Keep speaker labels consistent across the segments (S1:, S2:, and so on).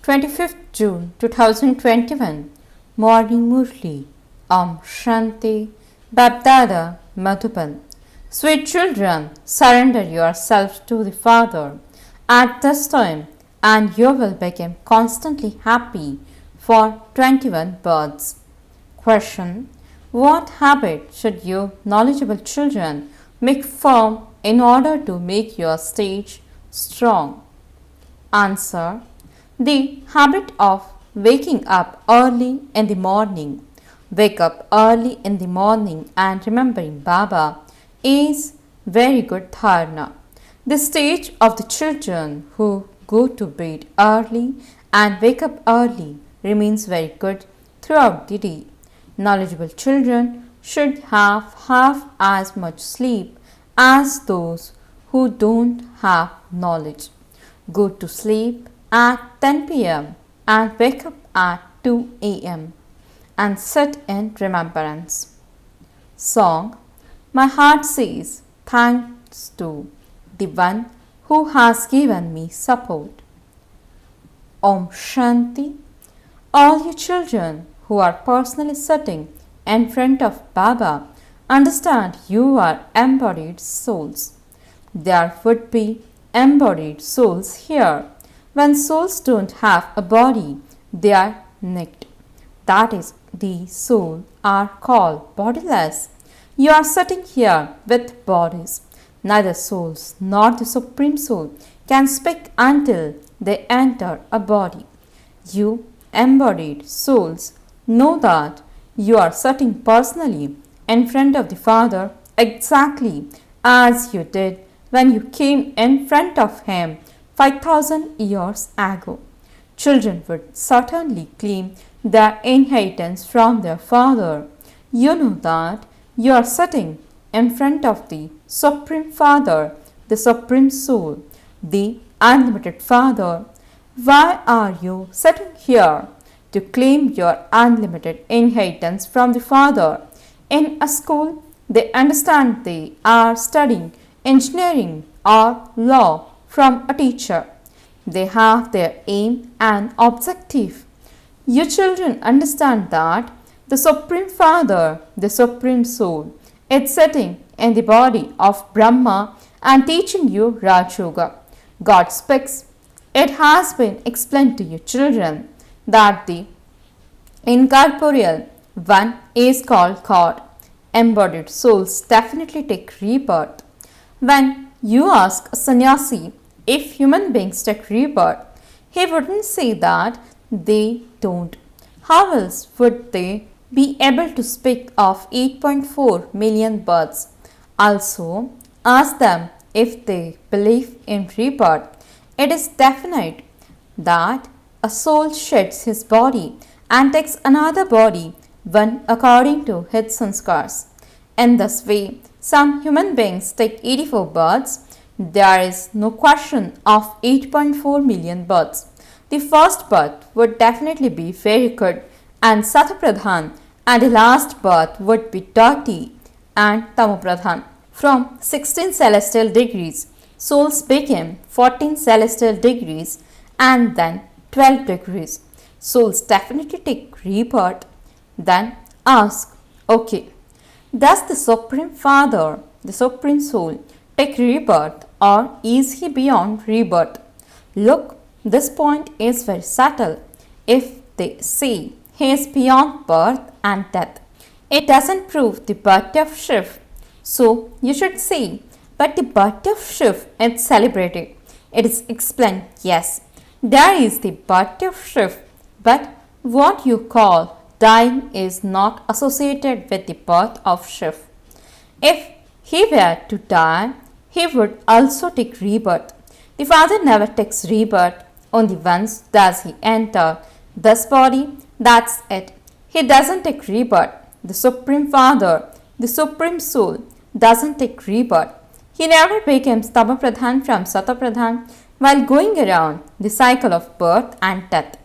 S1: 25th June 2021. Morning Murli. Om Shanti. BapDada Madhuban. Sweet children, surrender yourselves to the Father at this time and you will become constantly happy for 21 births. Question. What habit should you knowledgeable children make firm in order to make your stage strong? Answer. The habit of waking up early in the morning. Wake up early in the morning and remembering Baba is very good dharana. The stage of the children who go to bed early and wake up early remains very good throughout the day. Knowledgeable children should have half as much sleep as those who don't have knowledge. Go to sleep at 10 p.m. and wake up at 2 a.m. and sit in remembrance. Song. My heart says thanks to the one who has given me support. Om Shanti. All you children who are personally sitting in front of Baba understand you are embodied souls. There would be embodied souls here. When souls don't have a body, they are naked. That is, the soul are called bodiless. You are sitting here with bodies. Neither souls nor the Supreme Soul can speak until they enter a body. You embodied souls know that you are sitting personally in front of the Father exactly as you did when you came in front of Him 5,000 years ago. Children would certainly claim their inheritance from their father. You know that you are sitting in front of the Supreme Father, the Supreme Soul, the Unlimited Father. Why are you sitting here? To claim your unlimited inheritance from the Father. In a school, they understand they are studying engineering or law from a teacher. They have their aim and objective. You children understand that the Supreme Father, the Supreme Soul, is sitting in the body of Brahma and teaching you Raj Yoga. God speaks. It has been explained to you children that the incorporeal one is called God. Embodied souls definitely take rebirth. When you ask a sannyasi if human beings take rebirth, he wouldn't say that they don't. How else would they be able to speak of 8.4 million births? Also, ask them if they believe in rebirth. It is definite that a soul sheds his body and takes another body, one according to his sanskars. In this way, some human beings take 84 births. There is no question of 8.4 million births. The first birth would definitely be very good and Satapradhan, and the last birth would be dirty and Tamopradhan. From 16 celestial degrees, souls became 14 celestial degrees and then 12 degrees. Souls definitely take rebirth. Then ask, okay, does the Supreme Father, the Supreme Soul, take rebirth or is he beyond rebirth? Look, this point is very subtle. If they say he is beyond birth and death, it doesn't prove the birthday of Shiv. So you should say, but the birthday of Shiv is celebrated. It is explained, yes, there is the birthday of Shiv, but what you call dying is not associated with the birth of Shiv. If he were to die, he would also take rebirth. The Father never takes rebirth, only once does he enter this body, that's it. He doesn't take rebirth. The Supreme Father, the Supreme Soul, doesn't take rebirth. He never becomes Tamapradhan from Satapradhan while going around the cycle of birth and death.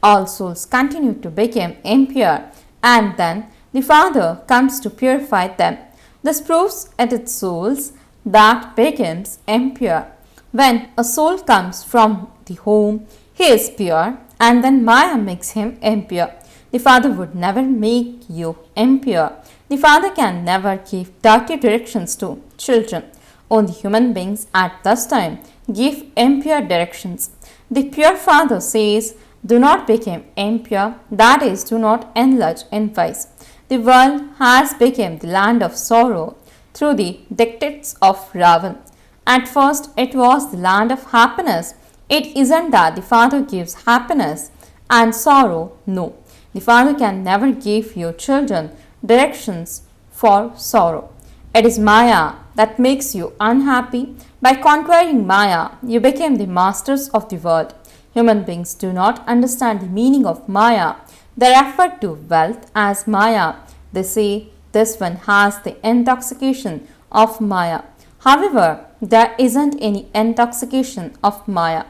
S1: All souls continue to become impure and then the Father comes to purify them. This proves it is souls that becomes impure. When a soul comes from the home, he is pure and then Maya makes him impure. The Father would never make you impure. The Father can never give dirty directions to children. Only human beings at this time give impure directions. The pure Father says, do not become impure, that is, do not enlarge in vice. The world has become the land of sorrow through the dictates of Ravan. At first, it was the land of happiness. It isn't that the Father gives happiness and sorrow, no. The Father can never give your children directions for sorrow. It is Maya that makes you unhappy. By conquering Maya, you became the masters of the world. Human beings do not understand the meaning of Maya. They refer to wealth as Maya. They say this one has the intoxication of Maya. However, there isn't any intoxication of Maya.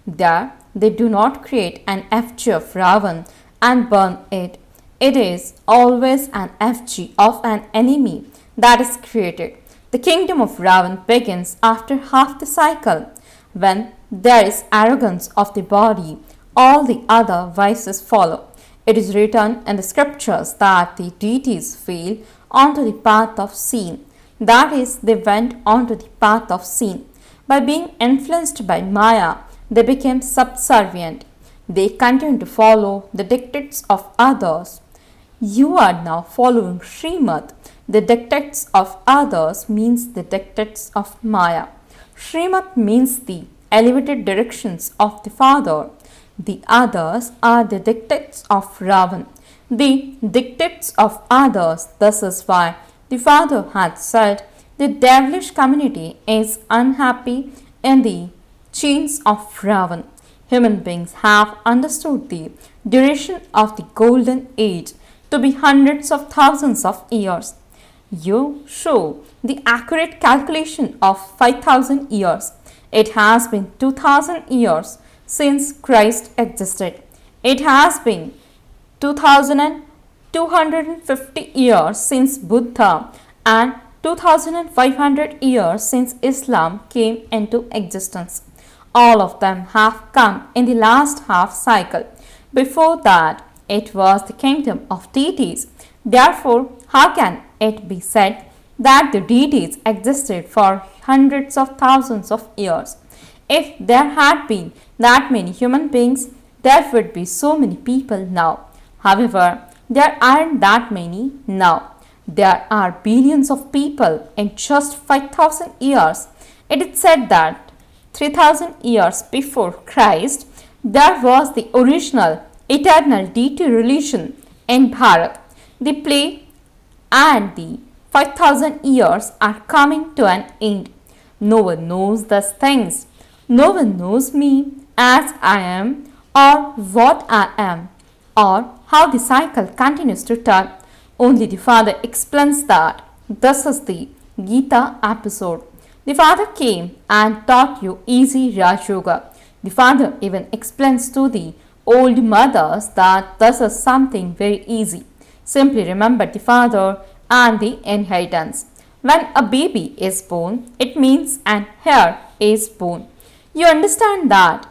S1: There, they do not create an effigy of Ravan and burn it. It is always an effigy of an enemy that is created. The kingdom of Ravan begins after half the cycle. When there is arrogance of the body, all the other vices follow. It is written in the scriptures that the deities fell onto the path of sin. That is, they went onto the path of sin. By being influenced by Maya, they became subservient. They continue to follow the dictates of others. You are now following Srimad. The dictates of others means the dictates of Maya. Srimad means the elevated directions of the Father. The others are the dictates of Ravan. The dictates of others. This is why the Father had said the devilish community is unhappy in the chains of Ravan. Human beings have understood the duration of the golden age to be hundreds of thousands of years. You show the accurate calculation of 5,000 years. It has been 2,000 years since Christ existed. It has been 2,250 years since Buddha and 2,500 years since Islam came into existence. All of them have come in the last half cycle. Before that, it was the kingdom of deities. Therefore, how can it be said that the deities existed for hundreds of thousands of years? If there had been that many human beings, there would be so many people now. However, there aren't that many now. There are billions of people in just 5,000 years. It is said that 3,000 years before Christ, there was the original eternal deity religion in Bharat. The play and the 5,000 years are coming to an end. No one knows these things. No one knows me as I am, or what I am, or how the cycle continues to turn. Only the Father explains that. This is the Gita episode. The Father came and taught you easy Raj Yoga. The Father even explains to the old mothers that this is something very easy. Simply remember the Father and the inheritance. When a baby is born, it means an heir is born. You understand that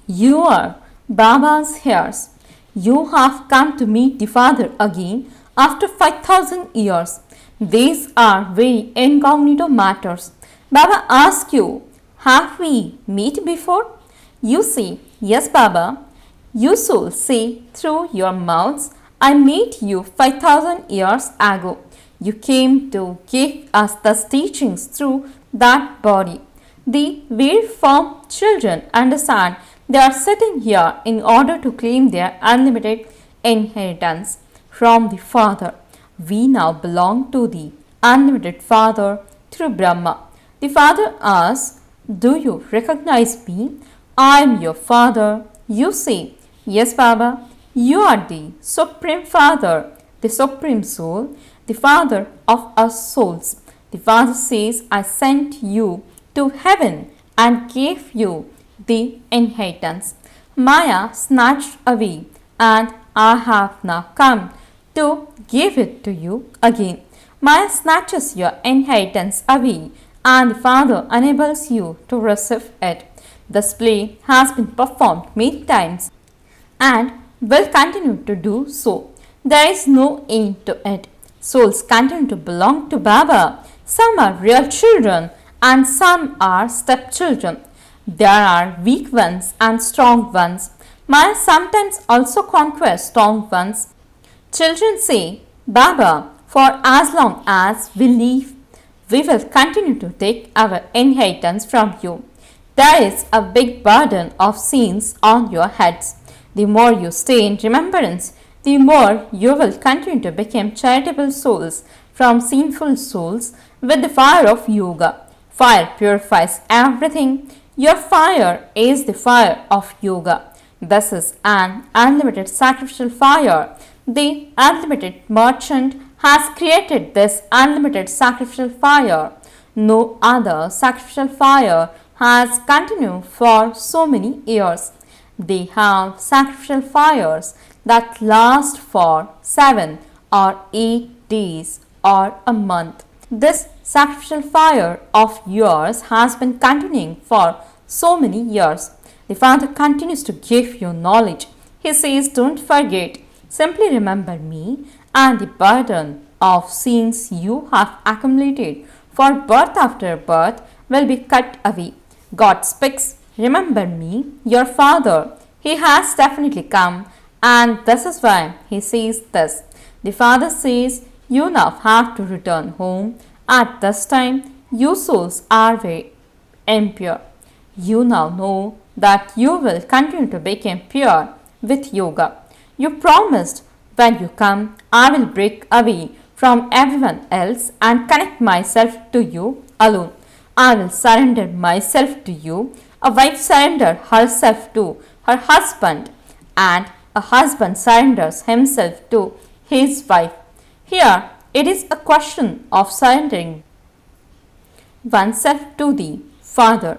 S1: you are Baba's heirs. You have come to meet the Father again after 5,000 years. These are very incognito matters. Baba asks you, have we met before? You say, yes, Baba. You soul say through your mouths, I met you 5,000 years ago. You came to give us the teachings through that body. The very firm children understand they are sitting here in order to claim their unlimited inheritance from the Father. We now belong to the unlimited Father through Brahma. The Father asks, do you recognize me? I am your Father. You say, yes, Baba. You are the Supreme Father, the Supreme Soul, the Father of us souls. The Father says, I sent you to heaven and gave you the inheritance. Maya snatched away, and I have now come to give it to you again. Maya snatches your inheritance away, and the Father enables you to receive it. This play has been performed many times. and will continue to do so. There is no end to it. Souls continue to belong to Baba. Some are real children and some are stepchildren. There are weak ones and strong ones. Maya sometimes also conquers strong ones. Children say, Baba, for as long as we live, we will continue to take our inheritance from you. There is a big burden of sins on your heads. The more you stay in remembrance, the more you will continue to become charitable souls from sinful souls with the fire of yoga. Fire purifies everything. Your fire is the fire of yoga. This is an unlimited sacrificial fire. The unlimited merchant has created this unlimited sacrificial fire. No other sacrificial fire has continued for so many years. They have sacrificial fires that last for 7 or 8 days or a month. This sacrificial fire of yours has been continuing for so many years. The Father continues to give you knowledge. He says, don't forget, simply remember me, and the burden of sins you have accumulated for birth after birth will be cut away. God speaks, remember me, your Father. He has definitely come, and this is why he says this. The Father says, you now have to return home. At this time, you souls are very impure. You now know that you will continue to become pure with yoga. You promised, when you come, I will break away from everyone else and connect myself to you alone. I will surrender myself to you. A wife surrenders herself to her husband, and a husband surrenders himself to his wife. Here, it is a question of surrendering oneself to the Father.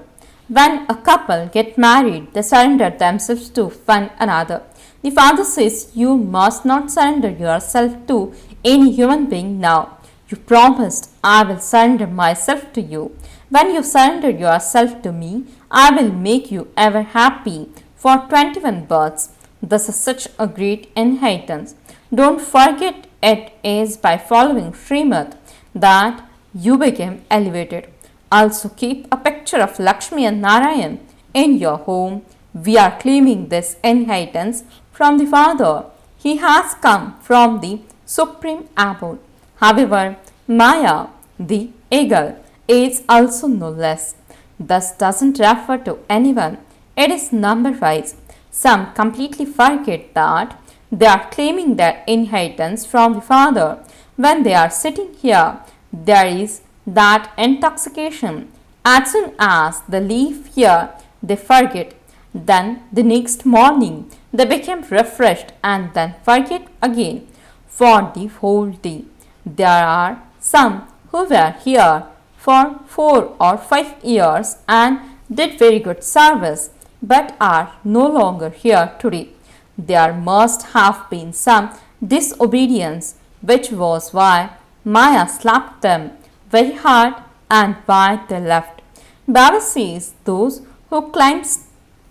S1: When a couple get married, they surrender themselves to one another. The Father says, you must not surrender yourself to any human being now. You promised, I will surrender myself to you. When you surrender yourself to me, I will make you ever happy for 21 births. This is such a great inheritance. Don't forget it is by following Srimad that you became elevated. Also keep a picture of Lakshmi and Narayan in your home. We are claiming this inheritance from the Father. He has come from the Supreme Abode. However, Maya, the eagle, is also no less. This doesn't refer to anyone. It is number-wise. Some completely forget that they are claiming their inheritance from the Father. When they are sitting here, there is that intoxication. As soon as they leave here, they forget. Then the next morning, they become refreshed and then forget again for the whole day. There are some who were here for 4 or 5 years and did very good service, but are no longer here today. There must have been some disobedience, which was why Maya slapped them very hard and why they left. Baba says those who climb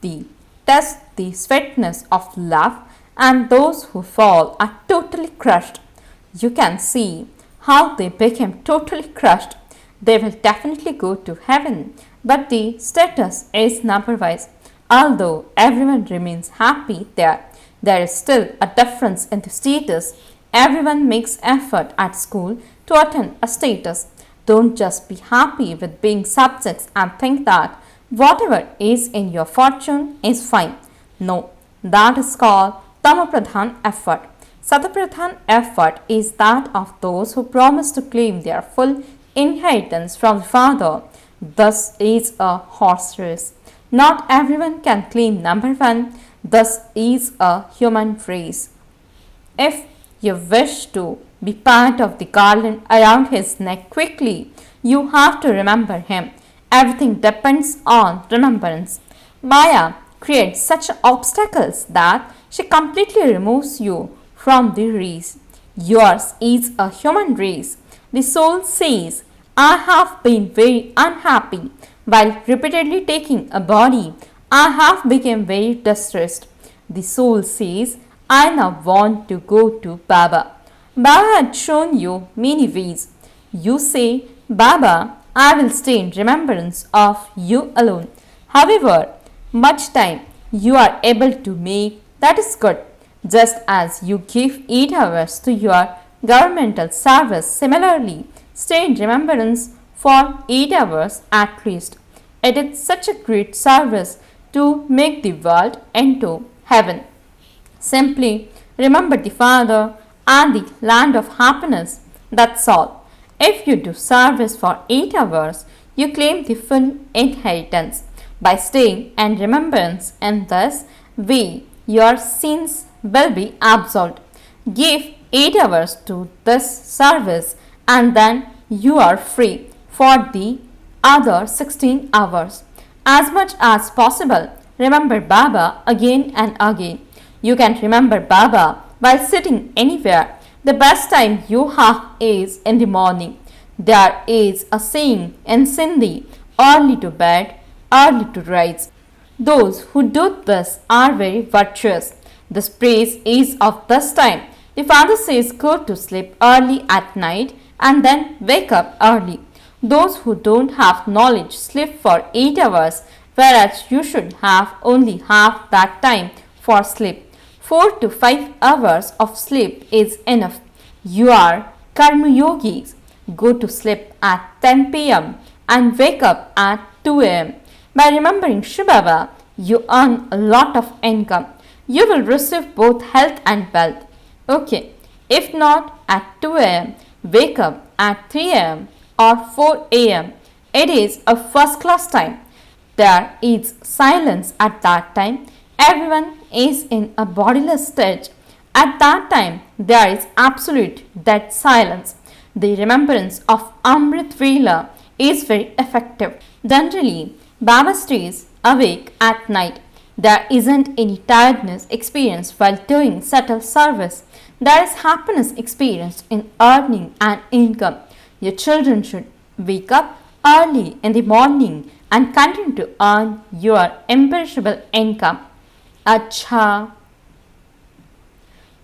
S1: the test the sweetness of love, and those who fall are totally crushed. You can see how they became totally crushed. They will definitely go to heaven, but the status is number-wise. Although everyone remains happy there, there is still a difference in the status. Everyone makes effort at school to attain a status. Don't just be happy with being subjects and think that whatever is in your fortune is fine. No, that is called Tamapradhan effort. Satapradhan effort is that of those who promise to claim their full inheritance from the Father. This is a horse race. Not everyone can claim number 1. This is a human race. If you wish to be part of the garland around his neck quickly, you have to remember him. Everything depends on remembrance. Maya creates such obstacles that she completely removes you from the race. Yours is a human race. The soul says, I have been very unhappy. While repeatedly taking a body, I have become very distressed. The soul says, I now want to go to Baba. Baba had shown you many ways. You say, Baba, I will stay in remembrance of you alone. However much time you are able to make, that is good. Just as you give 8 hours to your governmental service, similarly, stay in remembrance for 8 hours at least. It is such a great service to make the world into heaven. Simply remember the Father and the land of happiness. That's all. If you do service for 8 hours, you claim the full inheritance. By staying in remembrance in this way, your sins will be absolved. Give 8 hours to this service and then you are free for the other 16 hours. As much as possible, remember Baba again and again. You can remember Baba while sitting anywhere. The best time you have is in the morning. There is a saying in Sindhi, early to bed, early to rise. Those who do this are very virtuous. This praise is of this time. The Father says go to sleep early at night and then wake up early. Those who don't have knowledge sleep for 8 hours, whereas you should have only half that time for sleep. 4 to 5 hours of sleep is enough. You are Karma Yogis. Go to sleep at 10 pm and wake up at 2 am. By remembering shivbaba, you earn a lot of income. You will receive both health and wealth. Okay, if not at 2 am, wake up at 3 am or 4 am. It is a first class time. There is silence at that time. Everyone is in a bodiless stage. At that time, there is absolute dead silence. The remembrance of Amrit Vela is very effective. Generally, Baba stays awake at night. There isn't any tiredness experienced while doing subtle service. There is happiness experienced in earning an income. Your children should wake up early in the morning and continue to earn your imperishable income. Acha.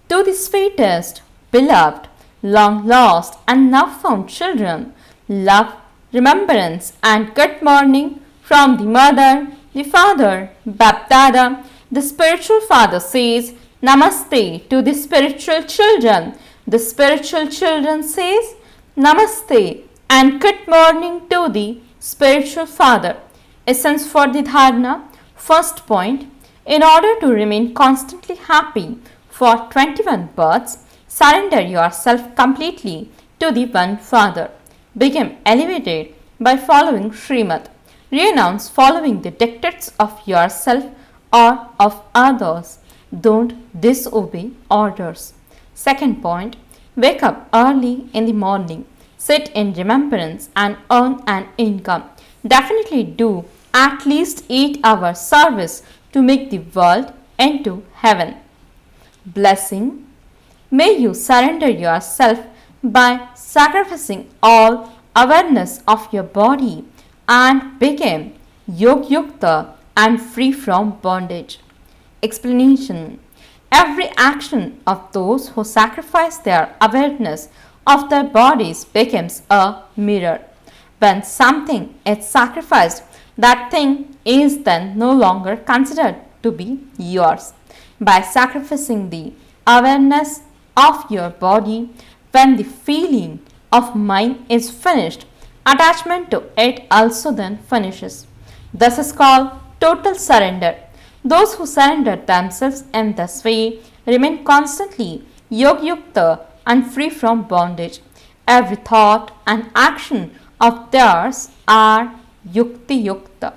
S1: To the sweetest, beloved, long lost and now found children, love, remembrance and good morning from the mother, the father, BapDada. The spiritual father says Namaste to the spiritual children. The spiritual children says Namaste and good morning to the spiritual father. Essence for the dharana. First point, in order to remain constantly happy for 21 births, surrender yourself completely to the one Father. Become elevated by following Srimad. Renounce following the dictates of yourself or of others. Don't disobey orders. Second point, wake up early in the morning. Sit in remembrance and earn an income. Definitely do at least 8 hours service to make the world into heaven. Blessing. May you surrender yourself by sacrificing all awareness of your body and become Yogyukta and free from bondage. Explanation. Every action of those who sacrifice their awareness of their bodies becomes a mirror. When something is sacrificed, that thing is then no longer considered to be yours. By sacrificing the awareness of your body, when the feeling of mind is finished, attachment to it also then finishes. This is called total surrender. Those who surrender themselves in this way remain constantly yogyukta and free from bondage. Every thought and action of theirs are yukti yukta.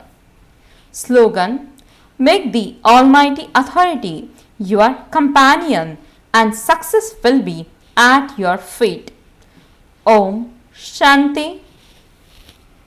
S1: Slogan. Make the Almighty Authority your companion and success will be at your feet. Om Shanti